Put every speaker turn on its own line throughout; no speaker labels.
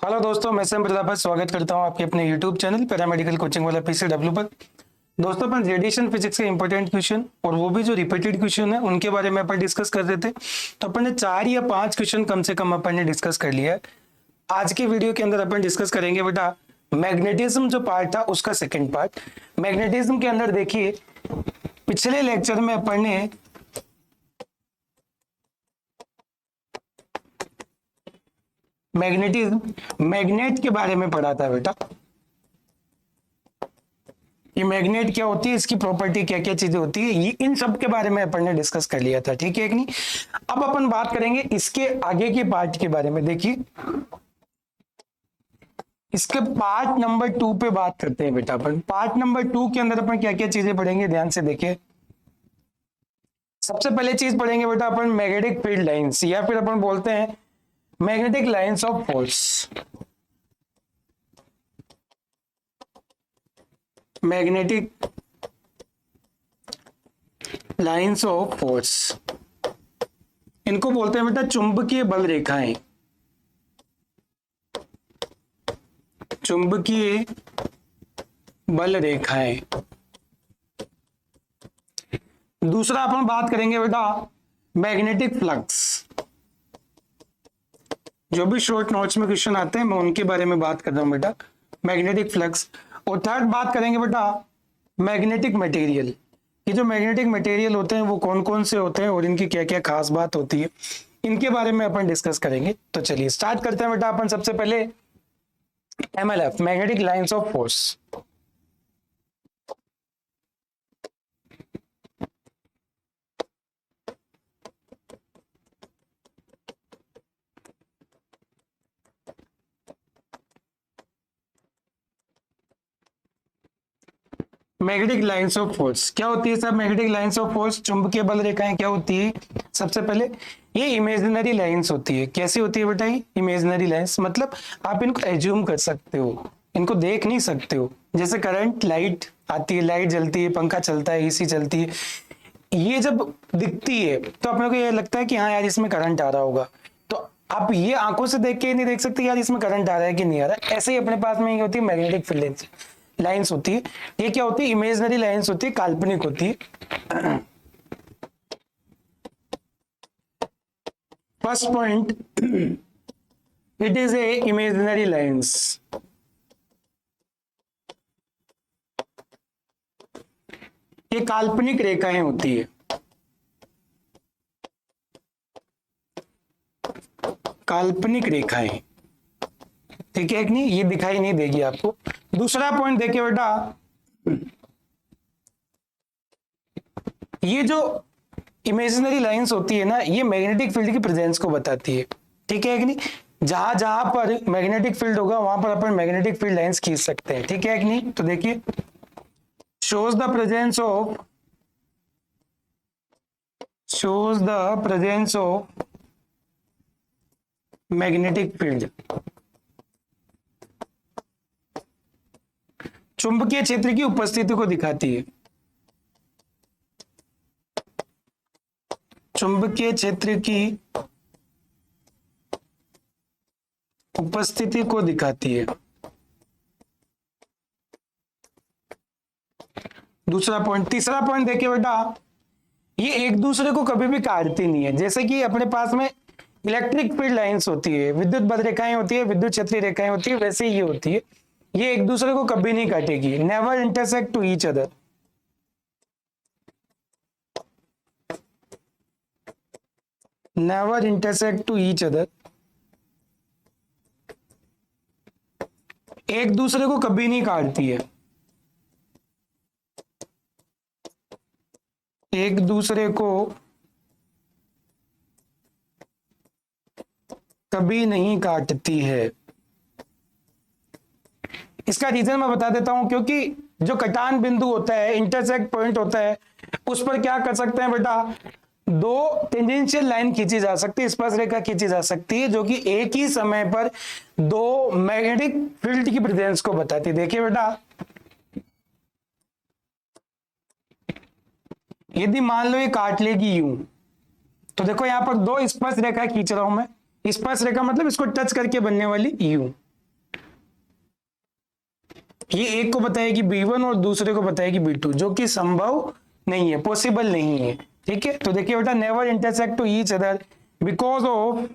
Hello दोस्तों, मैं Sam Pratap स्वागत करता हूं आपके अपने यूट्यूब चैनल पैरामेडिकल कोचिंग वाला पीसीडब्ल्यू पर। दोस्तों, अपन रेडिएशन फिजिक्स के इंपॉर्टेंट क्वेश्चन और वो भी जो रिपीटेड क्वेश्चन है उनके बारे में अपन डिस्कस कर रहे थे। तो अपन ने 4 या 5 क्वेश्चन कम से कम अपन ने डिस्कस कर लिया है। आज के वीडियो के अंदर अपन डिस्कस करेंगे बेटा मैग्नेटिज्म जो पार्ट था उसका सेकेंड पार्ट। मैग्नेटिज्म के अंदर देखिए, पिछले लेक्चर में अपन ने मैग्नेट के बारे में पढ़ा था बेटा। ये मैग्नेट क्या होती है, इसकी प्रॉपर्टी क्या क्या चीजें होती है, ये इन सब के बारे में अपन ने डिस्कस कर लिया था, ठीक है कि नहीं। अब अपन बात करेंगे इसके आगे के पार्ट के बारे में। देखिए, इसके पार्ट नंबर 2 पे बात करते हैं बेटा। अपन पार्ट नंबर 2 के अंदर अपन क्या क्या चीजें पढ़ेंगे, ध्यान से देखिए। सबसे पहले चीज पढ़ेंगे बेटा अपन मैग्नेटिक फील्ड लाइंस, या फिर अपन बोलते हैं magnetic lines of force. Magnetic lines of force, इनको बोलते हैं बेटा चुंबकीय बल रेखाएं। चुंबकीय बल रेखाएं। दूसरा अपन बात करेंगे बेटा मैग्नेटिक फ्लक्स। जो भी शॉर्ट नोट्स में क्वेश्चन आते हैं मैं उनके बारे में बात कर रहा हूं बेटा, मैग्नेटिक फ्लक्स। और थर्ड बात करेंगे बेटा मैग्नेटिक मटेरियल। ये जो मैग्नेटिक मटेरियल होते हैं वो कौन कौन से होते हैं और इनकी क्या क्या खास बात होती है, इनके बारे में अपन डिस्कस करेंगे। तो चलिए स्टार्ट करते हैं बेटा अपन सबसे पहले MLF, magnetic lines of force. Magnetic lines of force क्या होती है सब? मैग्नेटिक लाइंस ऑफ फोर्स, चुंबकीय बल रेखाएं क्या होती है? सबसे पहले ये इमेजिनरी लाइंस होती है। कैसी होती है बेटा? ये इमेजिनरी लाइंस मतलब आप इनको एज्यूम कर सकते हो, इनको देख नहीं सकते हो। जैसे करंट, लाइट आती है, लाइट जलती है, पंखा चलता है, एसी चलती है, ये जब दिखती है तो अपने को ये लगता है कि हाँ यार इसमें करंट आ रहा होगा। तो आप ये आंखों से देख के नहीं देख सकते यार इसमें करंट आ रहा है कि नहीं आ रहा है। ऐसे ही अपने पास में ये होती है मैग्नेटिक फील्ड लाइंस होती है। ये क्या होती है? इमेजिनरी लाइंस होती है, काल्पनिक होती है। First point, it is a imaginary lines. ये काल्पनिक रेखाएं होती है, काल्पनिक रेखाएं, ठीक है कि नहीं? ये दिखाई नहीं देगी आपको। दूसरा पॉइंट देखिए बेटा, ये जो इमेजिनरी लाइंस होती है ना, ये मैग्नेटिक फील्ड की प्रेजेंस को बताती है, ठीक है कि नहीं? जहां जहां पर मैग्नेटिक फील्ड होगा वहां पर अपन मैग्नेटिक फील्ड लाइंस खींच सकते हैं, ठीक है कि नहीं? तो देखिए, shows the presence of magnetic field। चुंबकीय क्षेत्र की उपस्थिति को दिखाती है, चुंबकीय क्षेत्र की उपस्थिति को दिखाती है। दूसरा पॉइंट। तीसरा पॉइंट देखिए बेटा, ये एक दूसरे को कभी भी काटती नहीं है। जैसे कि अपने पास में इलेक्ट्रिक फील्ड लाइंस होती है, विद्युत बल रेखाएं होती है, विद्युत क्षेत्रीय रेखाएं होती है, वैसे ही ये होती है। ये एक दूसरे को कभी नहीं काटेगी। Never intersect to each other. Never intersect to each other. एक दूसरे को कभी नहीं काटती है, एक दूसरे को कभी नहीं काटती है। इसका रीजन मैं बता देता हूं, क्योंकि जो कटान बिंदु होता है, इंटरसेक्ट पॉइंट होता है, उस पर क्या कर सकते हैं बेटा? 2 टेंजेंशियल लाइन खींची जा सकती है, स्पर्श रेखा खींची जा सकती है, जो कि एक ही समय पर 2 मैग्नेटिक फील्ड की प्रेजेंस को बताती है। देखिए बेटा, यदि मान लो ये काट लेगी यूं, तो देखो यहां पर 2 स्पर्श रेखा खींच रहा हूं मैं। स्पर्श रेखा मतलब इसको टच करके बनने वाली यूं, ये एक को बताया कि B1 और दूसरे को बताया कि B2, जो कि संभव नहीं है, पॉसिबल नहीं है। ठीक है, तो देखिए बेटा, never intersect to each other because of,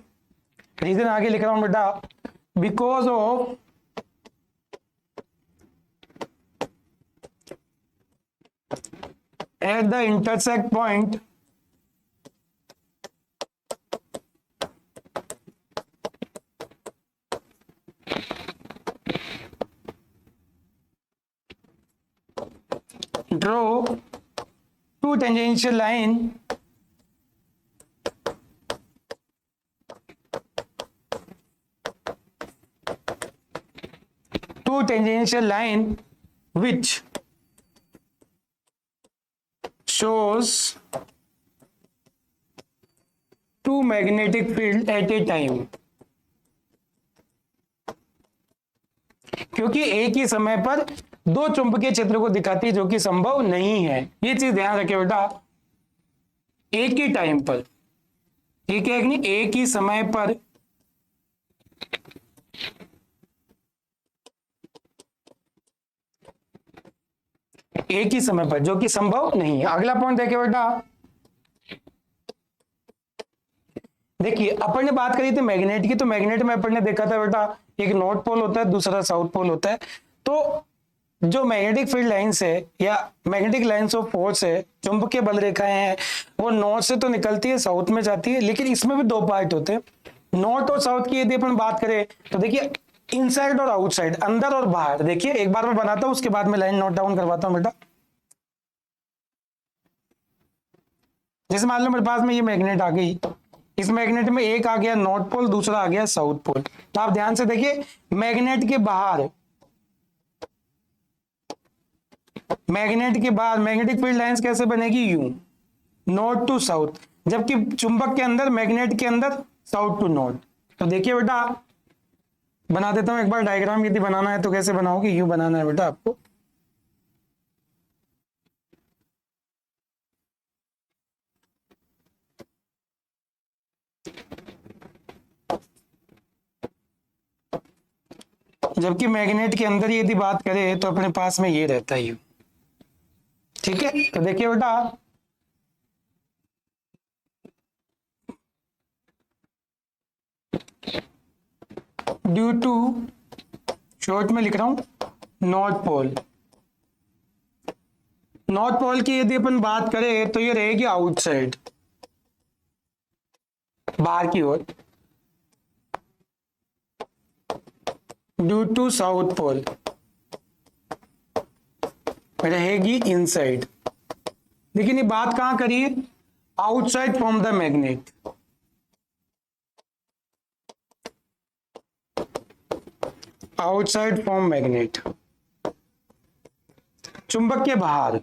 reason आगे लिख रहा हूं बेटा, because of at the intersect point draw two tangential line which shows two magnetic field at a time, क्योंकि एक ही समय पर दो चुंबकीय क्षेत्र को दिखाती है, जो कि संभव नहीं है। ये चीज ध्यान रखे बेटा, एक ही टाइम पर, ठीक है कि नहीं, एक ही समय पर एक ही समय पर, जो कि संभव नहीं है। अगला पॉइंट देखिए बेटा, देखिए अपन ने बात करी थी मैग्नेट की, तो मैग्नेट में अपन ने देखा था बेटा, एक नॉर्थ पोल होता है, दूसरा साउथ पोल होता है। तो जो मैग्नेटिक फील्ड लाइंस है या मैग्नेटिक लाइंस ऑफ फोर्स है, चुंबकीय बल रेखाएं हैं, वो नॉर्थ से तो निकलती है, साउथ में जाती है, लेकिन इसमें भी दो पार्ट होते हैं। नॉर्थ और साउथ की यदि अपन बात करें तो देखिए, इनसाइड और आउटसाइड, अंदर और बाहर। देखिए एक बार मैं बनाता हूं, उसके बाद में लाइन नोट डाउन करवाता हूं बेटा। जैसे मान लो मेरे पास में ये मैग्नेट आ गई, इस मैग्नेट में एक आ गया नॉर्थ पोल, दूसरा आ गया साउथ पोल। तो आप ध्यान से देखिए, मैग्नेट के बाहर मैग्नेटिक फील्ड लाइंस कैसे बनेगी, यूं, नॉर्थ टू साउथ, जबकि चुंबक के अंदर, मैग्नेट के अंदर साउथ टू नॉर्थ। तो देखिए बेटा, बना देता हूं एक बार डायग्राम, यदि बनाना है तो कैसे बनाओगे, यूं बनाना है बेटा आपको। जबकि मैग्नेट के अंदर यदि बात करें तो अपने पास में ये रहता है, ठीक है। तो देखिए बेटा, ड्यू टू, शॉर्ट में लिख रहा हूं, नॉर्थ पोल की यदि अपन बात करें तो ये रहेगी आउटसाइड, बाहर की ओर। ड्यू टू साउथ पोल रहेगी इनसाइड। लेकिन ये बात कहां करिए, outside from the magnet, outside from magnet, चुंबक के बाहर,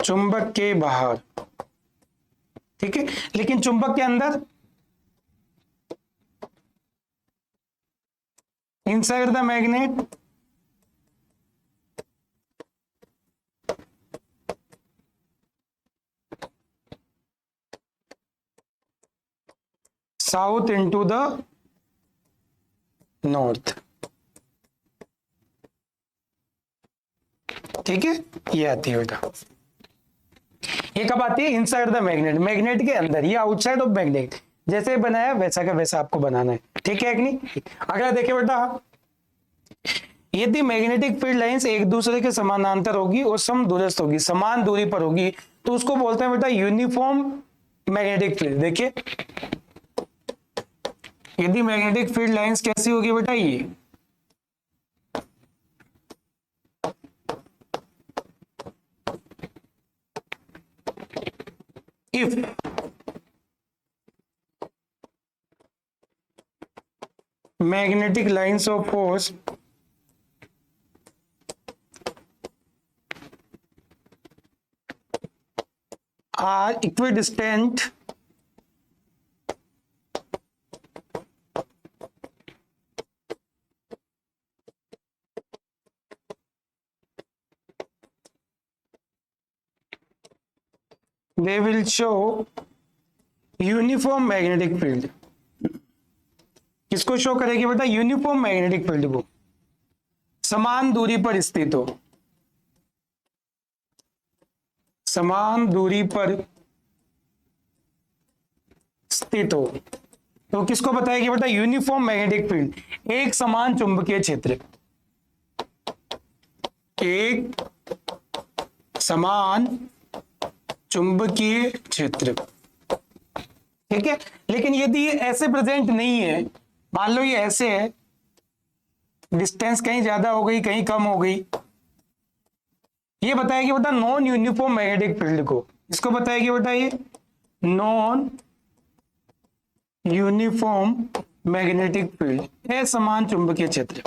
चुंबक के बाहर, ठीक है। लेकिन चुंबक के अंदर, inside the magnet, south into the north, ठीक है। ये आती है बेटा, ये कब आती है, इनसाइड द मैग्नेट, मैग्नेट के अंदर, ये आउटसाइड ऑफ मैग्नेट। जैसे बनाया वैसा का वैसा आपको बनाना है, ठीक है कि नहीं। अगला देखिए बेटा, यदि मैग्नेटिक फील्ड लाइंस एक दूसरे के समानांतर होगी और समदूरस्थ होगी, समान दूरी पर होगी, तो उसको बोलते हैं बेटा यूनिफॉर्म मैग्नेटिक फील्ड। देखिए, यदि मैग्नेटिक फील्ड लाइंस कैसी होगी बेटा, ये if magnetic lines of force are equidistant, they will show uniform magnetic field। किसको शो करेगी बेटा? यूनिफॉर्म मैग्नेटिक फील्ड को, समान दूरी पर स्थित हो, समान दूरी पर स्थित हो, तो किसको बताएगी बेटा? यूनिफॉर्म मैग्नेटिक फील्ड, एक समान चुंबकीय क्षेत्र, एक समान चुंबकीय क्षेत्र, ठीक है। लेकिन यदि ये ऐसे प्रेजेंट नहीं है, मान लो ये ऐसे है, डिस्टेंस कहीं ज्यादा हो गई कहीं कम हो गई, ये बताएगी बेटा नॉन यूनिफॉर्म मैग्नेटिक फील्ड को। इसको बताएगी बेटा ये नॉन यूनिफॉर्म मैग्नेटिक फील्ड, असमान चुंबकीय क्षेत्र।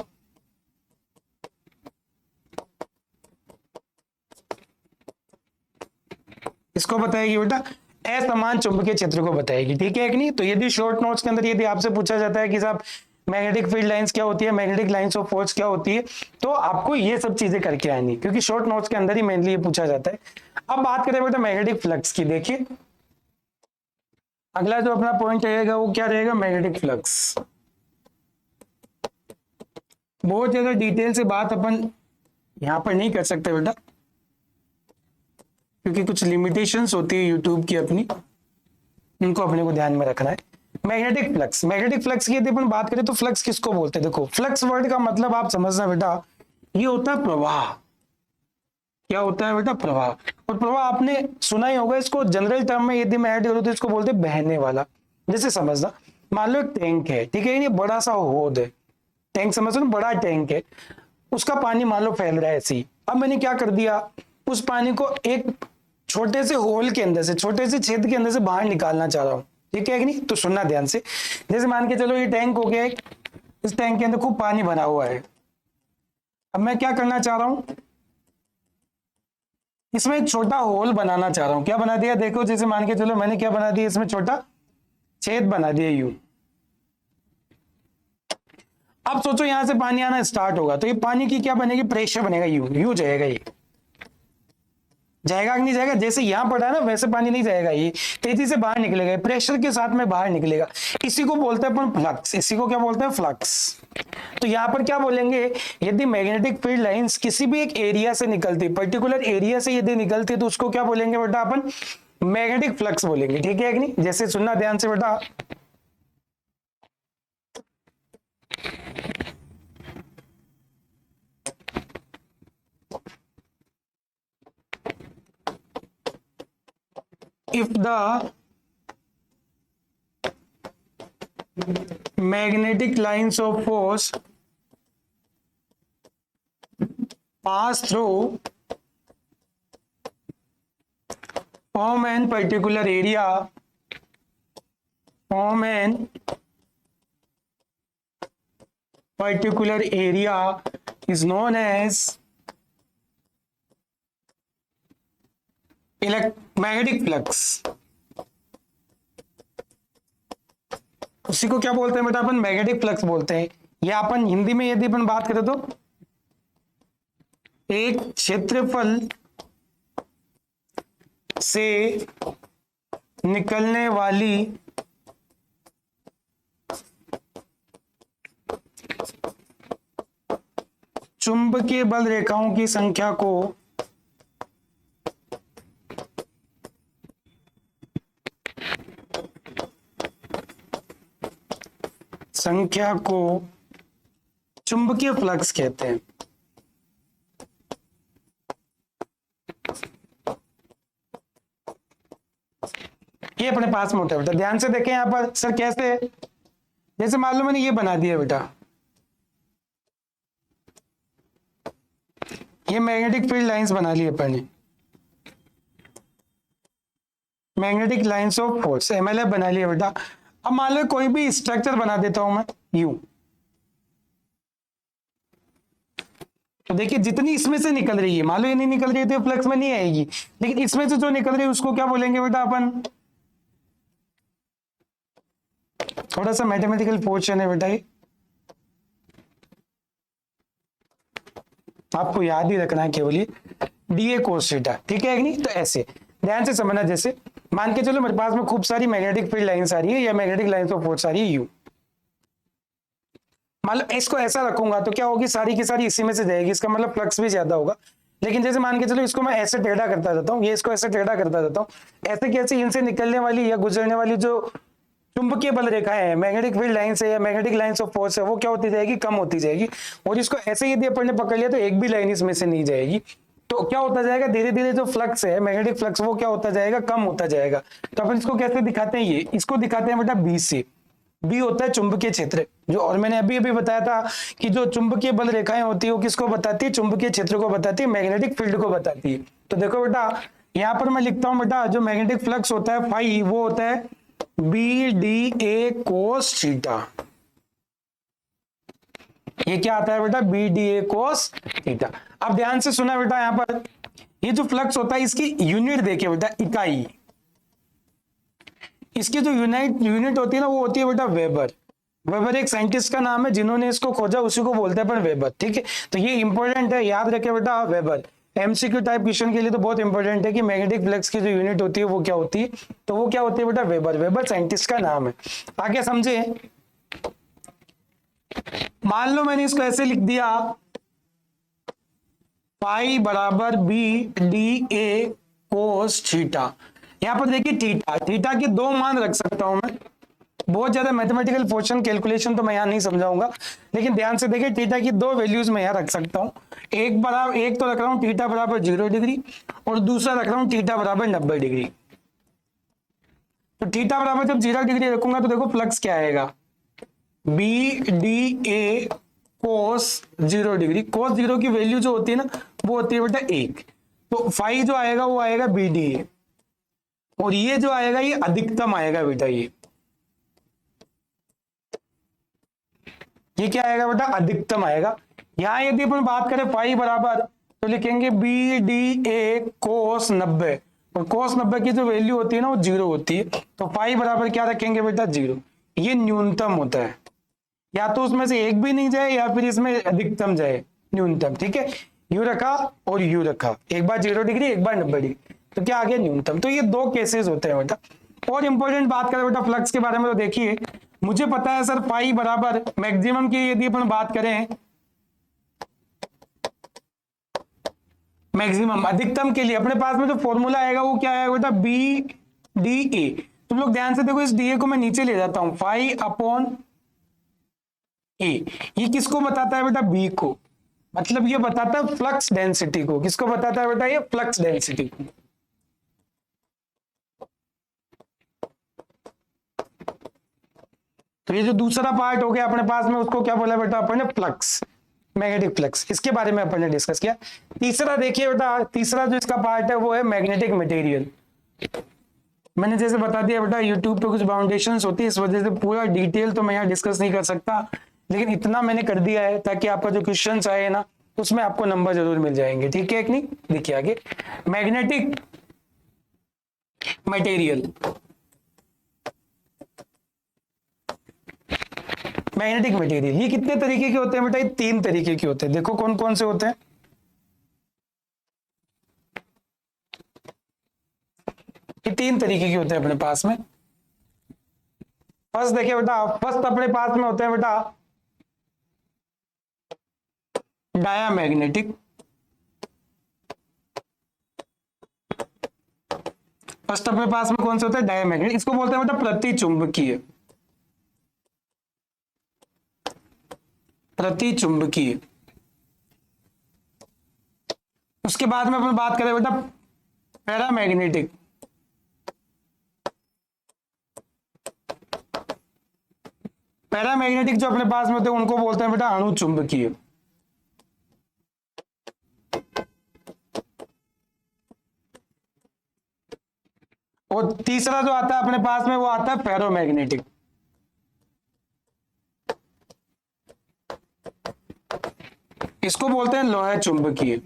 इसको बताएगी बेटा असमान चुंबकीय क्षेत्र को बताएगी, ठीक है कि नहीं। तो यदि शॉर्ट नोट्स के अंदर यदि आपसे पूछा जाता है कि साहब मैग्नेटिक फील्ड लाइंस क्या होती है, मैग्नेटिक लाइंस ऑफ फोर्स क्या होती है, तो आपको ये सब चीजें करके आनी, क्योंकि शॉर्ट नोट्स के अंदर ही मेनली ये पूछा जाता है। अब बात करें बेटा मैग्नेटिक फ्लक्स की, देखिए अगला जो अपना पॉइंट रहेगा वो क्या रहेगा? Magnetic flux. बहुत ज्यादा डिटेल से बात अपन यहां पर नहीं कर सकते बेटा, क्योंकि कुछ लिमिटेशंस होती है यूट्यूब की अपनी, उनको अपने को ध्यान में रखना है। मैग्नेटिक फ्लक्स, मैग्नेटिक फ्लक्स की यदि अपन बात करें तो फ्लक्स किसको बोलते हैं? देखो फ्लक्स वर्ड का मतलब आप समझना बेटा, ये होता है प्रवाह। क्या होता है बेटा? प्रवाह। और प्रवाह आपने सुना ही होगा, इसको जनरल टर्म में यदि मैं ऐड करूं तो इसको बोलते हैं बहने वाला। जैसे समझना, मान लो एक टैंक है, ठीक है, ये बड़ा सा होद है, टैंक समझ लो, बड़ा टैंक है, उसका पानी मान लो फैल रहा है ऐसे ही। अब मैंने क्या कर दिया, उस पानी को एक छोटे से होल के अंदर से, छोटे से छेद के अंदर से बाहर निकालना चाह रहा हूं, ठीक है कि नहीं। तो सुनना ध्यान से, जैसे मान के चलो ये टैंक हो गया, इस टैंक के अंदर खूब पानी भरा हुआ है। अब मैं क्या करना चाह रहा हूं, इसमें एक छोटा होल बनाना चाह रहा हूं। क्या बना दिया? देखो जैसे मान के चलो मैंने क्या बना दिया, इसमें छोटा छेद बना दिया यूं। अब सोचो यहां से पानी आना स्टार्ट होगा, तो ये पानी की क्या बनेगी? प्रेशर बनेगा, यूं यूं जाएगा, ये जाएगा कि नहीं जाएगा? जैसे यहां पड़ा है ना वैसे पानी नहीं जाएगा, ये तेजी से बाहर निकलेगा, प्रेशर के साथ में बाहर निकलेगा। इसी को बोलते हैं अपन फ्लक्स, इसी को क्या बोलते हैं? फ्लक्स। तो यहां पर क्या बोलेंगे, यदि मैग्नेटिक फील्ड लाइंस किसी भी एक एरिया से निकलती, पर्टिकुलर एरिया से यदि निकलती, तो उसको क्या बोलेंगे बेटा? अपन मैग्नेटिक फ्लक्स बोलेंगे, ठीक है कि नहीं। जैसे सुनना ध्यान से बेटा, if the magnetic lines of force pass through form an particular area, form an particular area is known as magnetic flux. उसी को क्या बोलते हैं बेटा? अपन मैग्नेटिक फ्लक्स बोलते हैं। या अपन हिंदी में यदि अपन बात करें तो एक क्षेत्रफल से निकलने वाली चुंबकीय बल रेखाओं की संख्या को चुंबकीय फ्लक्स कहते हैं। ये अपने पास में होता है बेटा, ध्यान से देखें यहां पर। सर कैसे? जैसे मान लो मैंने ये बना दिया बेटा, ये मैग्नेटिक फील्ड लाइंस बना ली अपन ने, magnetic lines of force MLF बना लिया बेटा। अब मान लो कोई भी स्ट्रक्चर बना देता हूं मैं यूं, तो देखिए जितनी इसमें से निकल रही है, मान लो ये नहीं निकल रही है तो फ्लक्स में नहीं आएगी, लेकिन इसमें से जो निकल रही है उसको क्या बोलेंगे बेटा अपन? थोड़ा सा मैथमेटिकल पोर्शन है बेटा, ये आपको याद ही रखना है केवल, ये डीए कोस थीटा, ठीक है कि नहीं। तो ऐसे ध्यान से समझना, जैसे मान के चलो मेरे पास में खूब सारी मैग्नेटिक फील्ड लाइंस आ रही है या मैग्नेटिक लाइंस ऑफ फोर्स आ रही है यू, मान लो इसको ऐसा रखूंगा तो क्या होगी, सारी की सारी इसी में से जाएगी, इसका मतलब फ्लक्स भी ज्यादा होगा। लेकिन जैसे मान के चलो इसको मैं ऐसे टेढ़ा करता जाता हूँ, ये इसको ऐसे टेढ़ा करता जाता हूँ, ऐसे कैसे इनसे निकलने वाली या गुजरने वाली जो चुंबकीय बल रेखाएं हैं, मैग्नेटिक फील्ड लाइंस है या मैग्नेटिक लाइंस ऑफ फोर्स है, वो क्या होती जाएगी, कम होती जाएगी। और इसको ऐसे यदि अपन ने पकड़ लिया तो एक भी लाइन इसमें से नहीं जाएगी। तो क्या होता जाएगा, धीरे धीरे जो फ्लक्स है मैग्नेटिक फ्लक्स वो क्या होता जाएगा, कम होता जाएगा। तो अपन इसको कैसे दिखाते हैं, ये इसको दिखाते हैं बेटा बी से। बी होता है चुंबकीय क्षेत्र, जो और मैंने अभी अभी बताया था कि जो चुंबकीय बल रेखाएं होती है वो किसको बताती है, चुंबकीय क्षेत्र को बताती है, मैग्नेटिक फील्ड को बताती है। तो देखो बेटा यहाँ पर मैं लिखता हूं बेटा, जो मैग्नेटिक फ्लक्स होता है फाई, वो होता है B D A cos theta. ये क्या आता है बेटा, B D A cos theta. अब ध्यान से सुना बेटा, यहां पर ये जो फ्लक्स होता है इसकी यूनिट देखिए बेटा, इकाई। इसकी जो यूनिट होती है ना वो होती है बेटा वेबर। वेबर एक साइंटिस्ट का नाम है, जिन्होंने इसको खोजा उसी को बोलते हैं अपन वेबर, ठीक है। तो ये इंपॉर्टेंट है, याद रखे बेटा वेबर। एमसीक्यू टाइप क्वेश्चन के लिए तो बहुत इंपॉर्टेंट है कि मैग्नेटिक फ्लक्स की जो यूनिट होती है वो क्या होती है, तो वो क्या होती है बेटा वेबर। वेबर साइंटिस्ट का नाम है। आगे समझे, मान लो मैंने इसको ऐसे लिख दिया, पाई बराबर B D A cos theta. यहां पर देखिए थीटा, थीटा के दो मान रख सकता हूं मैं। बहुत ज्यादा मैथमेटिकल पोर्शन कैलकुलेशन तो मैं यहाँ नहीं समझाऊंगा, लेकिन ध्यान से देखिए थीटा की दो वैल्यूज मैं यहाँ रख सकता हूँ। एक तो रख रहा हूँ थीटा बराबर 0 डिग्री, और दूसरा रख रहा हूँ थीटा बराबर 90 डिग्री। तो थीटा बराबर जब 0 डिग्री रखूंगा तो देखो फ्लक्स क्या आएगा, B D A cos 0 degree. Cos 0 की वैल्यू जो होती है ना वो होती है बेटा 1। तो फाई जो आएगा वो आएगा बी डी ए, और ये जो आएगा ये अधिकतम आएगा बेटा। ये क्या आएगा बेटा, अधिकतम आएगा। यहां यदि अपन बात करें फाई बराबर, तो लिखेंगे बी डी ए कोस 90, और कोस 90 की जो वैल्यू होती है ना वो 0 होती है। तो फाई बराबर क्या रखेंगे बेटा, 0। ये न्यूनतम होता है, या तो उसमें से एक भी नहीं जाए या फिर इसमें अधिकतम जाए, न्यूनतम, ठीक है। यू रखा और यू रखा, एक बार 0 डिग्री एक बार 90 डिग्री, तो क्या आ गया, न्यूनतम। तो ये दो केसेस होते हैं बेटा। और इंपॉर्टेंट बात करें बेटा फ्लक्स के बारे में, तो देखिए मुझे पता है सर पाई बराबर मैक्सिमम की यदि अपन बात करें, मैक्सिमम अधिकतम के लिए अपने पास में जो फॉर्मूला आएगा वो क्या आएगा बेटा, बी डी ए। तुम लोग ध्यान से देखो, इस डी ए को मैं नीचे ले जाता हूं, फाई अपॉन ए। ये किसको बताता है बेटा, बी को, मतलब ये बताता है फ्लक्स डेंसिटी को। किसको बताता है बेटा, ये फ्लक्स डेंसिटी को। तो ये जो दूसरा पार्ट हो गया अपने पास में, उसको क्या बोला बेटा अपन ने, फ्लक्स, मैग्नेटिक फ्लक्स। इसके बारे में अपन ने डिस्कस किया। तीसरा देखिए बेटा, तीसरा जो इसका पार्ट है वो है मैग्नेटिक मटेरियल। मैंने जैसे बता दिया बेटा, यूट्यूब पे कुछ बाउंडेशंस होती है, इस वजह से पूरा डिटेल तो मैं यहाँ डिस्कस नहीं कर सकता, लेकिन इतना मैंने कर दिया है ताकि आपका जो क्वेश्चन आए ना उसमें आपको नंबर जरूर मिल जाएंगे, ठीक है कि नहीं। देखिए आगे, मैग्नेटिक मटेरियल। मैग्नेटिक मटेरियल ये कितने तरीके के होते हैं बेटा, ये 3 तरीके के होते हैं। देखो कौन कौन से होते हैं, ये 3 तरीके के होते हैं अपने पास में। फर्स्ट देखिए बेटा, फर्स्ट अपने पास में होते हैं बेटा डायामैग्नेटिक। फर्स्ट अपने पास में कौन से होते हैं, डायामैग्नेटिक। इसको बोलते हैं बेटा प्रतिचुंबकीय, प्रतिचुंबकीय। उसके बाद में अपन बात करें बेटा पैरामैग्नेटिक। पैरामैग्नेटिक जो अपने पास में होते हैं उनको बोलते हैं बेटा अणुचुंबकीय। और तीसरा जो आता है अपने पास में वो आता है फेरोमैग्नेटिक। इसको बोलते हैं लोहा चुंबकीय।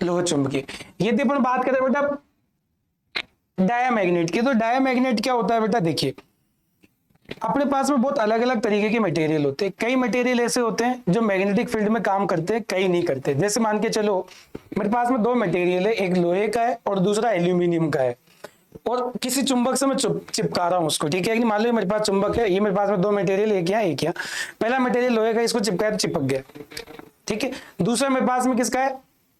लोहा चुंबकीय। यदि अपन बात करें बेटा डायामैग्नेट की, तो डायामैग्नेट क्या होता है बेटा, देखिए अपने पास में बहुत अलग अलग तरीके के मटेरियल होते हैं। कई मटेरियल ऐसे होते हैं जो मैग्नेटिक फील्ड में काम करते हैं, कई नहीं करते। जैसे मान के चलो मेरे पास में 2 मटेरियल है, एक लोहे का है और दूसरा एल्यूमिनियम का है। और किसी चुंबक से मैं चिपका रहा हूँ उसको, ठीक है, मान लो मेरे पास चुंबक है, ये मेरे पास में दो मटेरियल, एक यहाँ, पहला मटेरियल लोहे का, इसको चिपकाया तो चिपक गया, ठीक है। दूसरा मेरे पास में किसका है,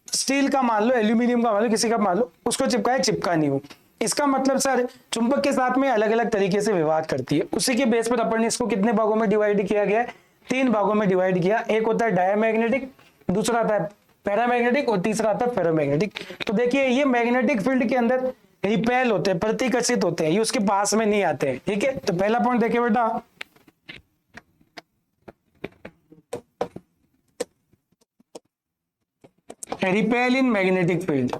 स्टील का मान लो, एल्यूमिनियम का मान लो, किसी का मान लो, उसको चिपकाया, चिपका नहीं हूँ। इसका मतलब सर चुंबक के साथ में अलग अलग तरीके से व्यवहार करती है। उसी के बेस पर अपन ने इसको कितने भागों में डिवाइड किया गया है, 3 भागों में डिवाइड किया। एक होता है डायमैग्नेटिक, दूसरा आता है पैरामैग्नेटिक और तीसरा आता है फेरोमैग्नेटिक। तो देखिए ये मैग्नेटिक फील्ड के अंदर रिपेल होते हैं, प्रतिकर्षित होते हैं, ये उसके पास में नहीं आते हैं, ठीक है। तो पहला पॉइंट देखिए बेटा, रिपेल इन मैग्नेटिक फील्ड।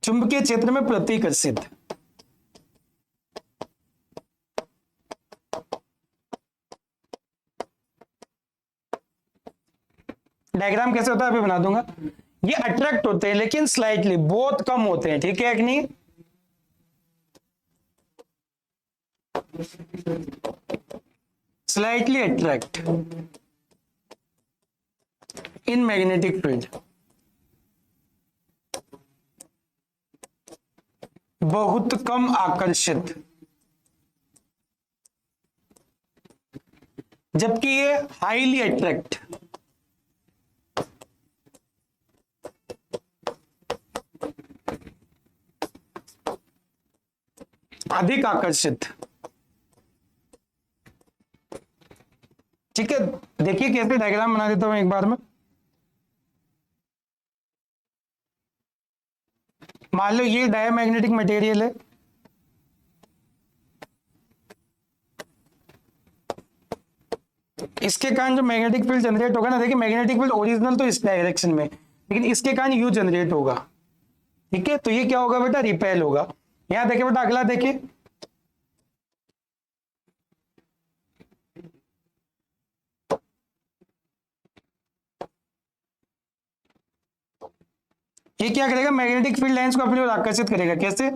चुंबकीय क्षेत्र में प्रतिकर्षित। डायग्राम कैसे होता है अभी बना दूंगा। ये अट्रैक्ट होते हैं लेकिन स्लाइटली, बहुत कम होते हैं, ठीक है कि नहीं। Slightly attract in magnetic field, बहुत कम आकर्षित, जबकि ये हाईली अट्रैक्ट, अधिक आकर्षित, ठीक है। देखिए कैसे डायग्राम बना देता हूं एक बार में। मान लो ये डायमैग्नेटिक मटेरियल है, इसके कारण जो मैग्नेटिक फील्ड जनरेट होगा ना, देखिए मैग्नेटिक फील्ड ओरिजिनल तो इस डायरेक्शन में, लेकिन इसके कारण यू जनरेट होगा, ठीक है। तो ये क्या होगा बेटा, रिपेल होगा। यहां देखिए बेटा, अगला देखिए, ये क्या करेगा, मैग्नेटिक फील्ड लाइंस को अपनी ओर आकर्षित करेगा। कैसे,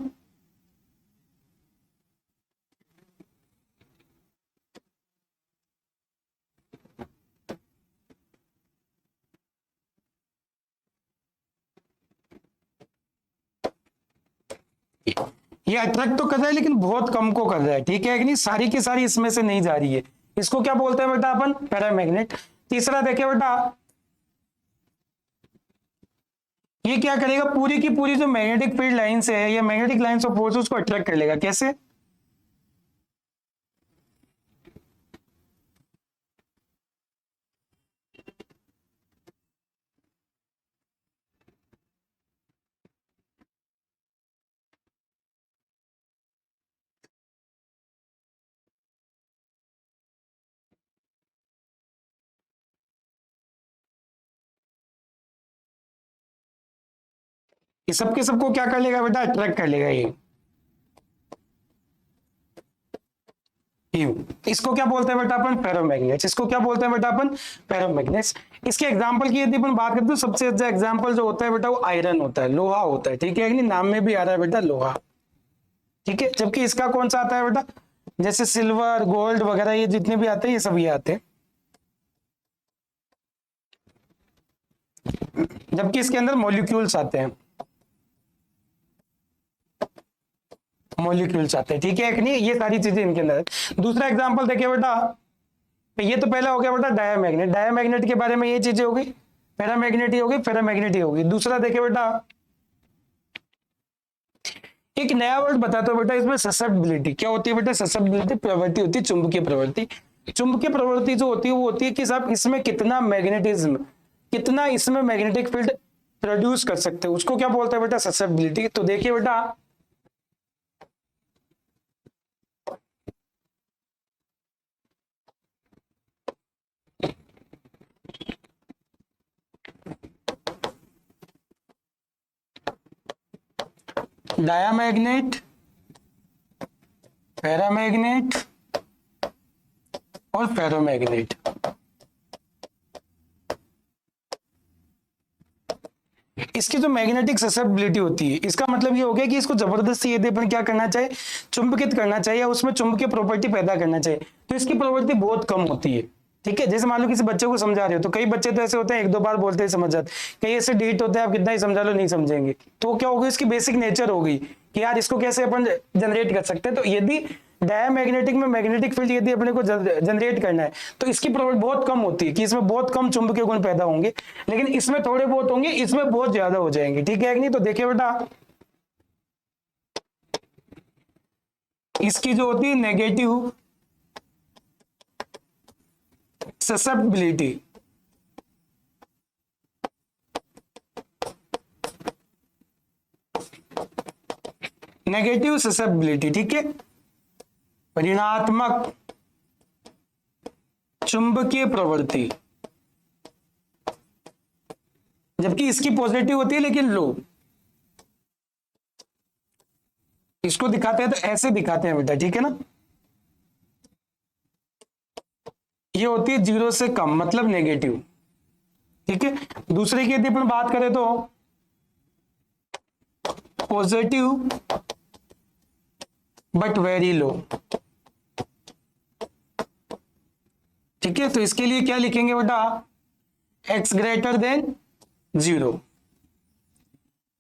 ये अट्रैक्ट तो कर रहा है लेकिन बहुत कम को कर रहा है, ठीक है कि नहीं, सारी की सारी इसमें से नहीं जा रही है। इसको क्या बोलते हैं बेटा अपन, पैरामैग्नेट। तीसरा देखिए बेटा, ये क्या करेगा, पूरी की पूरी जो मैग्नेटिक फील्ड लाइंस है या मैग्नेटिक लाइंस ऑफ फोर्स उसको अट्रैक्ट कर लेगा। कैसे, ये सबके सबको क्या कर लेगा बेटा, अट्रैक्ट कर लेगा। ये इसको क्या बोलते हैं बेटा अपन, फेरोमैग्नेट्स। इसको क्या बोलते हैं बेटा अपन, फेरोमैग्नेट्स। इसके एग्जांपल की यदि अपन बात करते हैं तो सबसे अच्छा एग्जांपल जो होता है बेटा वो आयरन होता है, लोहा होता है, ठीक है, नाम में भी आ रहा है बेटा लोहा, ठीक है। जबकि इसका कौन सा आता है बेटा, जैसे सिल्वर, गोल्ड वगैरह ये जितने भी आते हैं ये सब ये आते हैं, जबकि इसके अंदर मॉलिक्यूल्स आते हैं, मॉलिक्यूल्स आते हैं, ठीक है कि नहीं, ये सारी चीजें इनके अंदर है। दूसरा एग्जांपल देखिए बेटा, ये तो पहला हो गया बेटा डायमैग्नेट। डायमैग्नेट के बारे में ये चीजें होगी, पैरामैग्नेट ही होगी, फेरोमैग्नेट ही होगी। दूसरा देखिए बेटा, एक नया वर्ड बताता हूं बेटा, इसमें ससेप्टिबिलिटी। क्या होती है बेटा, ससेप्टिबिलिटी प्रवृत्ति होती है, चुंबकीय प्रवृत्ति। चुंबकीय प्रवृत्ति जो होती है वो होती है कि साहब इसमें कितना मैग्नेटिज्म, कितना इसमें मैग्नेटिक फील्ड प्रोड्यूस कर सकते हैं, उसको क्या बोलते हैं बेटा, ससेप्टिबिलिटी। तो देखिए बेटा, डायमैग्नेट, पैरामैग्नेट और फेरोमैग्नेट, इसकी जो मैग्नेटिक ससेप्टिबिलिटी होती है, इसका मतलब ये हो गया कि इसको जबरदस्ती यदि अपन क्या करना चाहे, चुंबकित करना चाहिए या उसमें चुंबकीय प्रॉपर्टी पैदा करना चाहिए, तो इसकी प्रॉपर्टी बहुत कम होती है, ठीक है, जैसे मान लो किसी बच्चे को समझा रहे हो तो कई बच्चे तो ऐसे होते हैं एक दो बार बोलते ही समझ जाते, कई ऐसे डीट होते हैं आप कितना ही समझा लो नहीं समझेंगे। तो क्या होगी, इसकी बेसिक नेचर होगी कि यार इसको कैसे अपन जनरेट कर सकते हैं। तो यदि डायमैग्नेटिक में मैग्नेटिक फील्ड यदि अपने को जनरेट करना है तो इसकी प्रोबेबिलिटी बहुत कम होती है कि इसमें बहुत कम चुंबकीय गुण पैदा होंगे, लेकिन इसमें थोड़े बहुत होंगे, इसमें बहुत ज्यादा हो जाएंगे। ठीक है कि नहीं? तो देखिए बेटा, इसकी जो होती है नेगेटिव ससेप्टिबिलिटी, नेगेटिव ससेप्टिबिलिटी, ठीक है, ऋणात्मक चुंबकीय प्रवृत्ति, जबकि इसकी पॉजिटिव होती है लेकिन लो। इसको दिखाते हैं तो ऐसे दिखाते हैं बेटा, ठीक है ना, ये होती है 0 से कम मतलब नेगेटिव। ठीक है, दूसरे की यदि अपन बात करें तो पॉजिटिव बट वेरी लो। ठीक है, तो इसके लिए क्या लिखेंगे बेटा, x ग्रेटर देन 0।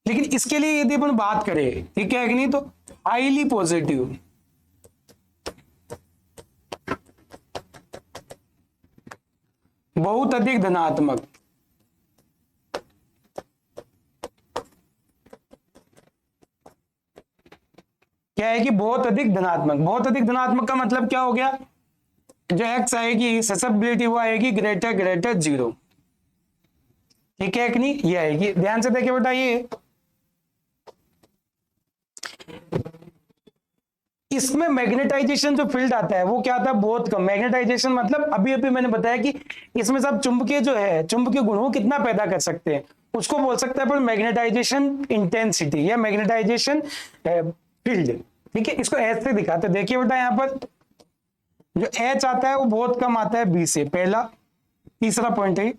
लेकिन इसके लिए यदि अपन बात करें, ठीक है कि नहीं, तो हाईली पॉजिटिव, बहुत अधिक धनात्मक, क्या है कि बहुत अधिक धनात्मक। बहुत अधिक धनात्मक का मतलब क्या हो गया, जो x आएगी ससेप्टिबिलिटी वो आएगी ग्रेटर ग्रेटर 0। ठीक है कि नहीं, ये आएगी। ध्यान से देखिए बेटा, ये इसमें मैग्नेटाइजेशन जो फील्ड आता है वो क्या आता है, बहुत कम। मैग्नेटाइजेशन मतलब अभी अभी मैंने बताया कि इसमें सब चुंबकीय जो है, चुंबकीय गुण वो कितना पैदा कर सकते हैं, उसको बोल सकते हैं अपन मैग्नेटाइजेशन इंटेंसिटी या मैग्नेटाइजेशन फील्ड। ठीक है, इसको एच से दिखाते हैं। देखिए बेटा, यहाँ पर जो एच आता है वो बहुत कम आता है बी से, पहला। तीसरा पॉइंट है,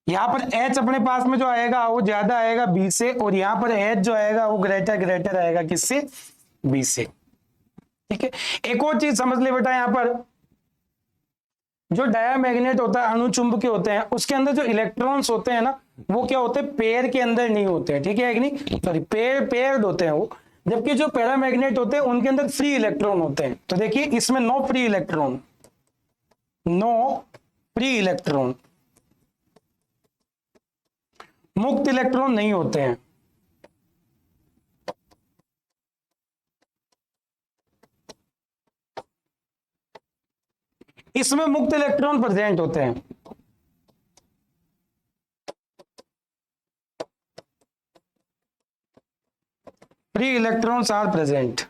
यहाँ पर एच अपने पास में जो आएगा वो ज्यादा आएगा बी से, और यहाँ पर एच जो आएगा वो ग्रेटर ग्रेटर आएगा किससे, बी से। ठीक है, एक और चीज समझ ले बेटा, यहाँ पर जो डायामैग्नेट होता है, अणुचुंबकीय होते हैं, उसके अंदर जो इलेक्ट्रॉन्स होते हैं ना, वो क्या होते हैं, पेयर के अंदर नहीं होते हैं। ठीक है कि नहीं, सॉरी, पेयर्ड होते हैं वो। जबकि जो पैरामैग्नेट होते हैं उनके अंदर फ्री इलेक्ट्रॉन होते हैं। तो देखिए, इसमें no free electron, no free electron, मुक्त इलेक्ट्रॉन नहीं होते हैं। इसमें मुक्त इलेक्ट्रॉन प्रेजेंट होते हैं। Free electrons are present.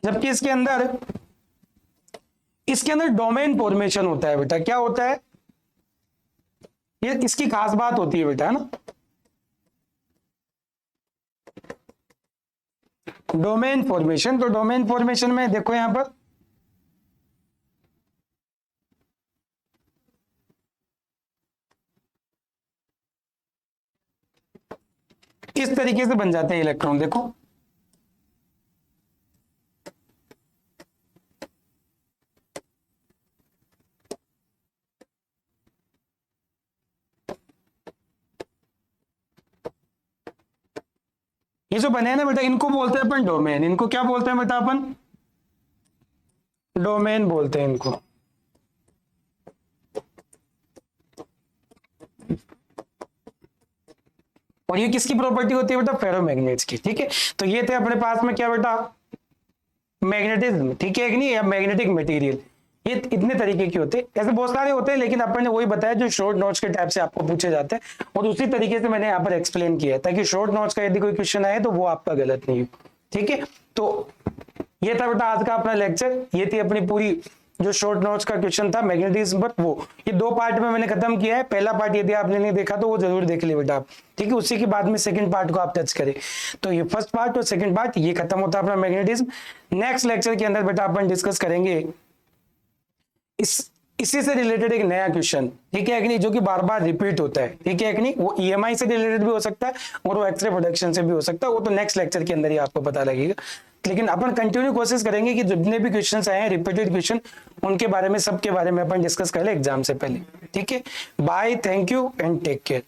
जबकि इसके अंदर डोमेन फॉर्मेशन होता है बेटा। क्या होता है, ये इसकी खास बात होती है बेटा, है ना, डोमेन फॉर्मेशन। तो डोमेन फॉर्मेशन में देखो यहां पर इस तरीके से बन जाते हैं इलेक्ट्रॉन। देखो, ये जो बने हैं ना बेटा, इनको बोलते हैं अपन डोमेन। इनको क्या बोलते हैं बेटा अपन, डोमेन बोलते हैं इनको। और ये किसकी प्रॉपर्टी होती है बेटा, फेरोमैग्नेट्स की। ठीक है, तो ये थे अपने पास में क्या बेटा, मैग्नेटिज्म। ठीक है कि नहीं, या मैग्नेटिक मटेरियल। ये इतने तरीके के होते हैं, ऐसे बहुत सारे होते हैं, लेकिन अपन ने वही बताया जो शॉर्ट नोट्स के टाइप से आपको पूछे जाते हैं, और उसी तरीके से मैंने यहाँ पर एक्सप्लेन किया है, ताकि शॉर्ट नोट्स का यदि कोई क्वेश्चन आए तो वो आपका गलत नहीं हो। ठीक है, तो ये था बेटा आज का अपना लेक्चर। ये थी अपनी पूरी जो शॉर्ट नोट्स का क्वेश्चन था मैग्नेटिज्म पर, वो ये 2 पार्ट में मैंने खत्म किया है। पहला पार्ट यदि आपने नहीं देखा तो वो जरूर देख ले बेटा आप। ठीक है, उसी के बाद में सेकंड पार्ट को आप टच करें। तो ये फर्स्ट पार्ट और सेकंड पार्ट ये खत्म होता है अपना मैग्नेटिज्म। नेक्स्ट लेक्चर के अंदर बेटा अपन डिस्कस करेंगे इस इसी से रिलेटेड एक नया क्वेश्चन, ठीक है कि नहीं, जो कि बार बार रिपीट होता है, ठीक है कि नहीं, वो ईएमआई से रिलेटेड भी हो सकता है और वो एक्सरे प्रोडक्शन से भी हो सकता है, वो तो नेक्स्ट लेक्चर के अंदर ही आपको पता लगेगा। लेकिन अपन कंटिन्यू कोशिश करेंगे कि जितने भी क्वेश्चंस आए हैं रिपीटेड क्वेश्चन, उनके बारे में, सबके बारे में अपन डिस्कस कर ले एग्जाम से पहले, ठीक है। Bye, thank you and take care.